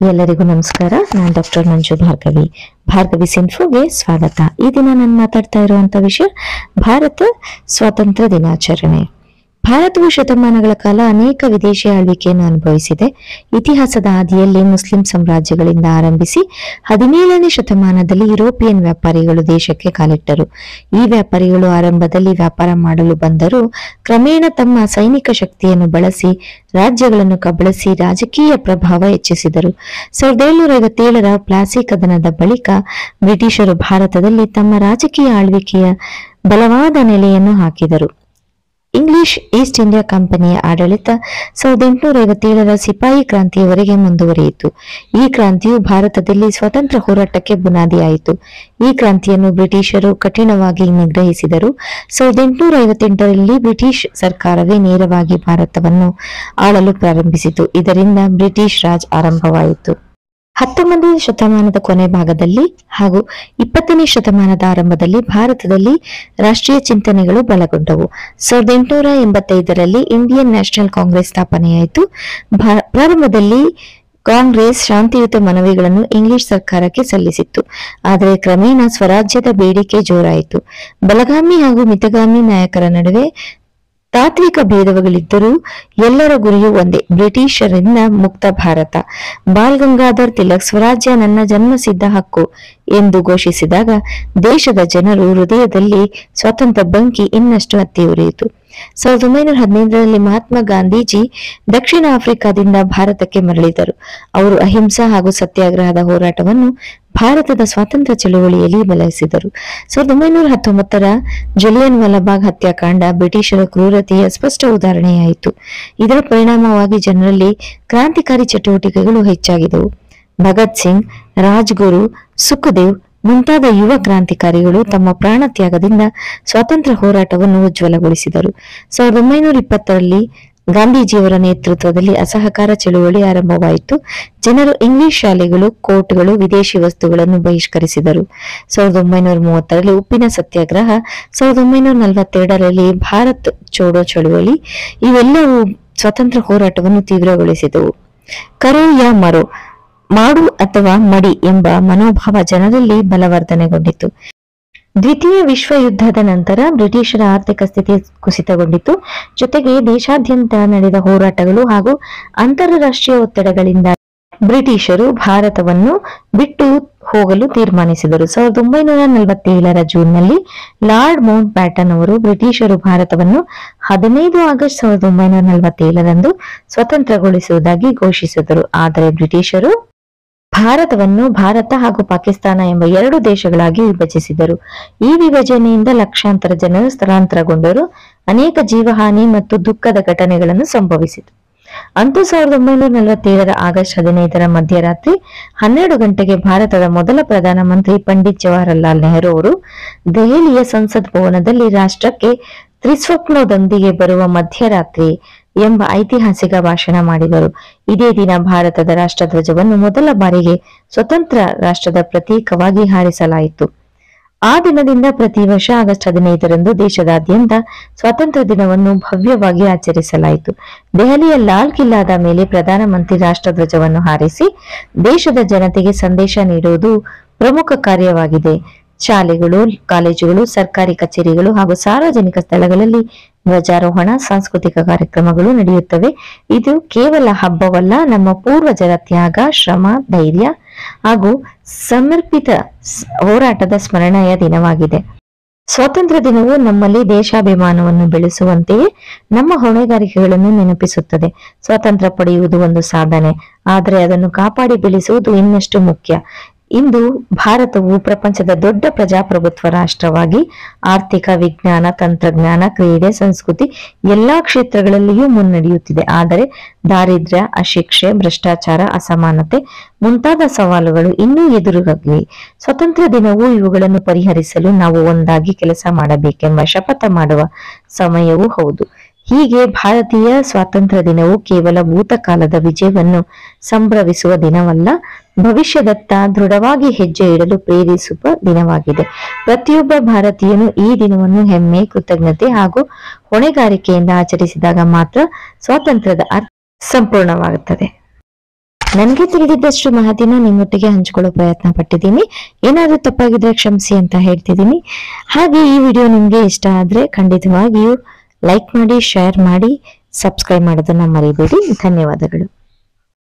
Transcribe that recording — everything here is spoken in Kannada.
ಎಲ್ಲರಿಗೂ ನಮಸ್ಕಾರ. ನಾನು ಡಾಕ್ಟರ್ ಮಂಜು ಭಾರ್ಗವಿ ಸಿನ್ಫೋಗೆ ಸ್ವಾಗತ. ಈ ದಿನ ನಾನು ಮಾತಾಡ್ತಾ ಇರುವಂತ ವಿಷಯ ಭಾರತ ಸ್ವಾತಂತ್ರ್ಯ ದಿನಾಚರಣೆ. ಭಾರತವು ಶತಮಾನಗಳ ಕಾಲ ಅನೇಕ ವಿದೇಶಿ ಆಳ್ವಿಕೆಯನ್ನು ಅನುಭವಿಸಿದೆ. ಇತಿಹಾಸದ ಹಾದಿಯಲ್ಲಿ ಮುಸ್ಲಿಂ ಸಾಮ್ರಾಜ್ಯಗಳಿಂದ ಆರಂಭಿಸಿ 17ನೇ ಶತಮಾನದಲ್ಲಿ ಯುರೋಪಿಯನ್ ವ್ಯಾಪಾರಿಗಳು ದೇಶಕ್ಕೆ ಕಾಲಿಟ್ಟರು. ಈ ವ್ಯಾಪಾರಿಗಳು ಆರಂಭದಲ್ಲಿ ವ್ಯಾಪಾರ ಮಾಡಲು ಬಂದರೂ ಕ್ರಮೇಣ ತಮ್ಮ ಸೈನಿಕ ಶಕ್ತಿಯನ್ನು ಬಳಸಿ ರಾಜ್ಯಗಳನ್ನು ಕಬಳಿಸಿ ರಾಜಕೀಯ ಪ್ರಭಾವ ಹೆಚ್ಚಿಸಿದರು. 1757ರ ಪ್ಲಾಸಿ ಕದನದ ಬಳಿಕ ಬ್ರಿಟಿಷರು ಭಾರತದಲ್ಲಿ ತಮ್ಮ ರಾಜಕೀಯ ಆಳ್ವಿಕೆಯ ಬಲವಾದ ನೆಲೆಯನ್ನು ಹಾಕಿದರು. ಇಂಗ್ಲಿಷ್ ಈಸ್ಟ್ ಇಂಡಿಯಾ ಕಂಪನಿಯ ಆಡಳಿತ 1857ರ ಸಿಪಾಯಿ ಕ್ರಾಂತಿಯವರೆಗೆ ಮುಂದುವರಿಯಿತು. ಈ ಕ್ರಾಂತಿಯು ಭಾರತದಲ್ಲಿ ಸ್ವತಂತ್ರ ಹೋರಾಟಕ್ಕೆ ಬುನಾದಿಯಾಯಿತು. ಈ ಕ್ರಾಂತಿಯನ್ನು ಬ್ರಿಟಿಷರು ಕಠಿಣವಾಗಿ ನಿಗ್ರಹಿಸಿದರು. 1858ರಲ್ಲಿ ಬ್ರಿಟಿಷ್ ಸರ್ಕಾರವೇ ನೇರವಾಗಿ ಭಾರತವನ್ನು ಆಳಲು ಪ್ರಾರಂಭಿಸಿತು. ಇದರಿಂದ ಬ್ರಿಟಿಷ್ ರಾಜ್ ಆರಂಭವಾಯಿತು. 19ನೇ ಶತಮಾನದ ಕೊನೆ ಭಾಗದಲ್ಲಿ ಹಾಗೂ 20ನೇ ಶತಮಾನದ ಆರಂಭದಲ್ಲಿ ಭಾರತದಲ್ಲಿ ರಾಷ್ಟ್ರೀಯ ಚಿಂತನೆಗಳು ಬಲಗೊಂಡವು. 1885ರಲ್ಲಿ ಇಂಡಿಯನ್ ನ್ಯಾಷನಲ್ ಕಾಂಗ್ರೆಸ್ ಸ್ಥಾಪನೆಯಾಯಿತು. ಪ್ರಾರಂಭದಲ್ಲಿ ಕಾಂಗ್ರೆಸ್ ಶಾಂತಿಯುತ ಮನವಿಗಳನ್ನು ಇಂಗ್ಲಿಷ್ ಸರ್ಕಾರಕ್ಕೆ ಸಲ್ಲಿಸಿತ್ತು. ಆದರೆ ಕ್ರಮೇಣ ಸ್ವರಾಜ್ಯದ ಬೇಡಿಕೆ ಜೋರಾಯಿತು. ಬಲಗಾಮಿ ಹಾಗೂ ಮಿತಗಾಮಿ ನಾಯಕರ ನಡುವೆ ತಾತ್ವಿಕ ಭೇದಗಳಿದ್ದರೂ ಎಲ್ಲರ ಗುರಿಯೂ ಒಂದೇ, ಬ್ರಿಟಿಷರಿಂದ ಮುಕ್ತ ಭಾರತ. ಬಾಲ್ ಗಂಗಾಧರ್ ತಿಲಕ್ ಸ್ವರಾಜ್ಯ ನನ್ನ ಜನ್ಮಸಿದ್ಧ ಹಕ್ಕು ಎಂದು ಘೋಷಿಸಿದಾಗ ದೇಶದ ಜನರು ಹೃದಯದಲ್ಲಿ ಸ್ವಾತಂತ್ರ್ಯ ಬಂಕಿ ಇನ್ನಷ್ಟು ಹತ್ತಿ ಉರಿಯಿತು. 1915ರಲ್ಲಿ ಮಹಾತ್ಮ ಗಾಂಧೀಜಿ ದಕ್ಷಿಣ ಆಫ್ರಿಕಾದಿಂದ ಭಾರತಕ್ಕೆ ಮರಳಿದರು. ಅವರು ಅಹಿಂಸಾ ಹಾಗೂ ಸತ್ಯಾಗ್ರಹದ ಹೋರಾಟವನ್ನು ಭಾರತದ ಸ್ವಾತಂತ್ರ್ಯ ಚಳುವಳಿಯಲ್ಲಿ ಬಲಸಿದರು. 1919ರ ಜಲಿಯನ್ ವಾಲಾಬಾಗ್ ಹತ್ಯಾಕಾಂಡ ಬ್ರಿಟಿಷರ ಕ್ರೂರತೆಯ ಸ್ಪಷ್ಟ ಉದಾಹರಣೆಯಾಯಿತು. ಇದರ ಪರಿಣಾಮವಾಗಿ ಜನರಲ್ಲಿ ಕ್ರಾಂತಿಕಾರಿ ಚಟುವಟಿಕೆಗಳು ಹೆಚ್ಚಾಗಿದ್ದವು. ಭಗತ್ ಸಿಂಗ್, ರಾಜ್ಗುರು, ಸುಖದೇವ್ ಮುಂತಾದ ಯುವ ಕ್ರಾಂತಿಕಾರಿಗಳು ತಮ್ಮ ಪ್ರಾಣ ತ್ಯಾಗದಿಂದ ಸ್ವಾತಂತ್ರ್ಯ ಹೋರಾಟವನ್ನು ಉಜ್ವಲಗೊಳಿಸಿದರು. 1920ರಲ್ಲಿ ಗಾಂಧೀಜಿಯವರ ನೇತೃತ್ವದಲ್ಲಿ ಅಸಹಕಾರ ಚಳುವಳಿ ಆರಂಭವಾಯಿತು. ಜನರು ಇಂಗ್ಲಿಷ್ ಶಾಲೆಗಳು, ಕೋರ್ಟ್ಗಳು, ವಿದೇಶಿ ವಸ್ತುಗಳನ್ನು ಬಹಿಷ್ಕರಿಸಿದರು. 1930ರಲ್ಲಿ ಉಪ್ಪಿನ ಸತ್ಯಾಗ್ರಹ, 1942ರಲ್ಲಿ ಭಾರತ್ ಚೋಡೋ ಚಳುವಳಿ ಇವೆಲ್ಲವೂ ಸ್ವಾತಂತ್ರ್ಯ ಹೋರಾಟವನ್ನು ತೀವ್ರಗೊಳಿಸಿದವು. ಕರೋ ಯಾ ಮರೋ, ಮಾಡು ಅಥವಾ ಮಡಿ ಎಂಬ ಮನೋಭಾವ ಜನರಲ್ಲಿ ಬಲವರ್ಧನೆಗೊಂಡಿತು. ದ್ವಿತೀಯ ವಿಶ್ವ ಯುದ್ಧದ ನಂತರ ಬ್ರಿಟಿಷರ ಆರ್ಥಿಕ ಸ್ಥಿತಿ ಕುಸಿತಗೊಂಡಿತು. ಜೊತೆಗೆ ದೇಶಾದ್ಯಂತ ನಡೆದ ಹೋರಾಟಗಳು ಹಾಗೂ ಅಂತಾರಾಷ್ಟ್ರೀಯ ಒತ್ತಡಗಳಿಂದ ಬ್ರಿಟಿಷರು ಭಾರತವನ್ನು ಬಿಟ್ಟು ಹೋಗಲು ತೀರ್ಮಾನಿಸಿದರು. 1947ರ ಜೂನ್ನಲ್ಲಿ ಲಾರ್ಡ್ ಮೌಂಟ್ ಬ್ಯಾಟನ್ ಅವರು ಬ್ರಿಟಿಷರು ಭಾರತವನ್ನು 15 ಆಗಸ್ಟ್ 1947ರಂದು ಸ್ವತಂತ್ರಗೊಳಿಸುವುದಾಗಿ ಘೋಷಿಸಿದರು. ಆದರೆ ಬ್ರಿಟಿಷರು ಭಾರತವನ್ನು ಭಾರತ ಹಾಗೂ ಪಾಕಿಸ್ತಾನ ಎಂಬ 2 ದೇಶಗಳಾಗಿ ವಿಭಜಿಸಿದರು. ಈ ವಿಭಜನೆಯಿಂದ ಲಕ್ಷಾಂತರ ಜನರು ಸ್ಥಳಾಂತರಗೊಂಡರು. ಅನೇಕ ಜೀವಹಾನಿ ಮತ್ತು ದುಃಖದ ಘಟನೆಗಳನ್ನು ಸಂಭವಿಸಿತು. ಅಂತೂ 1947ರ ಆಗಸ್ಟ್ 15ರ ಮಧ್ಯರಾತ್ರಿ 12 ಗಂಟೆಗೆ ಭಾರತದ ಮೊದಲ ಪ್ರಧಾನಮಂತ್ರಿ ಪಂಡಿತ್ ಜವಾಹರಲಾಲ್ ನೆಹರು ಅವರು ದೆಹಲಿಯ ಸಂಸತ್ ಭವನದಲ್ಲಿ ರಾಷ್ಟ್ರಕ್ಕೆ ತ್ರಿಸ್ವಪ್ನದೊಂದಿಗೆ ಬರುವ ಮಧ್ಯರಾತ್ರಿ ಎಂಬ ಐತಿಹಾಸಿಕ ಭಾಷಣ ಮಾಡಿದರು. ಇದೇ ದಿನ ಭಾರತದ ರಾಷ್ಟ್ರಧ್ವಜವನ್ನು ಮೊದಲ ಬಾರಿಗೆ ಸ್ವತಂತ್ರ ರಾಷ್ಟ್ರದ ಪ್ರತೀಕವಾಗಿ ಹಾರಿಸಲಾಯಿತು. ಆ ದಿನದಿಂದ ಪ್ರತಿ ವರ್ಷ ಆಗಸ್ಟ್ 15ರಂದು ದೇಶದಾದ್ಯಂತ ಸ್ವಾತಂತ್ರ್ಯ ದಿನವನ್ನು ಭವ್ಯವಾಗಿ ಆಚರಿಸಲಾಯಿತು. ದೆಹಲಿಯ ಲಾಲ್ ಕಿಲ್ಲಾದ ಮೇಲೆ ಪ್ರಧಾನಮಂತ್ರಿ ರಾಷ್ಟ್ರಧ್ವಜವನ್ನು ಹಾರಿಸಿ ದೇಶದ ಜನತೆಗೆ ಸಂದೇಶ ನೀಡುವುದು ಪ್ರಮುಖ ಕಾರ್ಯವಾಗಿದೆ. ಶಾಲೆಗಳು, ಕಾಲೇಜುಗಳು, ಸರ್ಕಾರಿ ಕಚೇರಿಗಳು ಹಾಗೂ ಸಾರ್ವಜನಿಕ ಸ್ಥಳಗಳಲ್ಲಿ ಧ್ವಜಾರೋಹಣ, ಸಾಂಸ್ಕೃತಿಕ ಕಾರ್ಯಕ್ರಮಗಳು ನಡೆಯುತ್ತವೆ. ಇದು ಕೇವಲ ಹಬ್ಬವಲ್ಲ, ನಮ್ಮ ಪೂರ್ವಜರ ತ್ಯಾಗ, ಶ್ರಮ, ಧೈರ್ಯ ಹಾಗೂ ಸಮರ್ಪಿತ ಹೋರಾಟದ ಸ್ಮರಣೆಯ ದಿನವಾಗಿದೆ. ಸ್ವಾತಂತ್ರ್ಯ ದಿನವು ನಮ್ಮಲ್ಲಿ ದೇಶಾಭಿಮಾನವನ್ನು ಬೆಳೆಸುವಂತೆಯೇ ನಮ್ಮ ಹೊಣೆಗಾರಿಕೆಗಳನ್ನು ನೆನಪಿಸುತ್ತದೆ. ಸ್ವಾತಂತ್ರ್ಯ ಪಡೆಯುವುದು ಒಂದು ಸಾಧನೆ, ಆದರೆ ಅದನ್ನು ಕಾಪಾಡಿ ಬೆಳೆಸುವುದು ಇನ್ನಷ್ಟು ಮುಖ್ಯ. ಇಂದು ಭಾರತವು ಪ್ರಪಂಚದ ದೊಡ್ಡ ಪ್ರಜಾಪ್ರಭುತ್ವ ರಾಷ್ಟ್ರವಾಗಿ ಆರ್ಥಿಕ, ವಿಜ್ಞಾನ, ತಂತ್ರಜ್ಞಾನ, ಕ್ರೀಡೆ, ಸಂಸ್ಕೃತಿ ಎಲ್ಲಾ ಕ್ಷೇತ್ರಗಳಲ್ಲಿಯೂ ಮುನ್ನಡೆಯುತ್ತಿದೆ. ಆದರೆ ದಾರಿದ್ರ್ಯ, ಅಶಿಕ್ಷೆ, ಭ್ರಷ್ಟಾಚಾರ, ಅಸಮಾನತೆ ಮುಂತಾದ ಸವಾಲುಗಳು ಇನ್ನೂ ಎದುರಾಗಿವೆ. ಸ್ವಾತಂತ್ರ್ಯ ದಿನವು ಇವುಗಳನ್ನು ಪರಿಹರಿಸಲು ನಾವು ಒಂದಾಗಿ ಕೆಲಸ ಮಾಡಬೇಕೆಂಬ ಶಪಥ ಮಾಡುವ ಸಮಯವೂ ಹೌದು. ಹೀಗೆ ಭಾರತೀಯ ಸ್ವಾತಂತ್ರ್ಯ ದಿನವು ಕೇವಲ ಭೂತಕಾಲದ ವಿಜಯವನ್ನು ಸಂಭ್ರಮಿಸುವ ದಿನವಲ್ಲ, ಭವಿಷ್ಯದತ್ತ ದೃಢವಾಗಿ ಹೆಜ್ಜೆ ಇಡಲು ಪ್ರೇರಿಸುವ ದಿನವಾಗಿದೆ. ಪ್ರತಿಯೊಬ್ಬ ಭಾರತೀಯನು ಈ ದಿನವನ್ನು ಹೆಮ್ಮೆ, ಕೃತಜ್ಞತೆ ಹಾಗೂ ಹೊಣೆಗಾರಿಕೆಯಿಂದ ಆಚರಿಸಿದಾಗ ಮಾತ್ರ ಸ್ವಾತಂತ್ರ್ಯದ ಅರ್ಥ ಸಂಪೂರ್ಣವಾಗುತ್ತದೆ. ನನಗೆ ತಿಳಿದಿದ್ದಷ್ಟು ಮಾಹಿತಿನ ನಿಮ್ಮೊಟ್ಟಿಗೆ ಹಂಚಿಕೊಳ್ಳೋ ಪ್ರಯತ್ನ ಪಟ್ಟಿದ್ದೀನಿ. ಏನಾದ್ರೂ ತಪ್ಪಾಗಿದ್ರೆ ಕ್ಷಮಿಸಿ ಅಂತ ಹೇಳ್ತಿದ್ದೀನಿ. ಹಾಗೆ ಈ ವಿಡಿಯೋ ನಿಮ್ಗೆ ಇಷ್ಟ ಆದ್ರೆ ಖಂಡಿತವಾಗಿಯೂ ಲೈಕ್ ಮಾಡಿ, ಶೇರ್ ಮಾಡಿ, ಸಬ್ಸ್ಕ್ರೈಬ್ ಮಾಡೋದನ್ನ ಮರಿಬೇಡಿ. ಧನ್ಯವಾದಗಳು.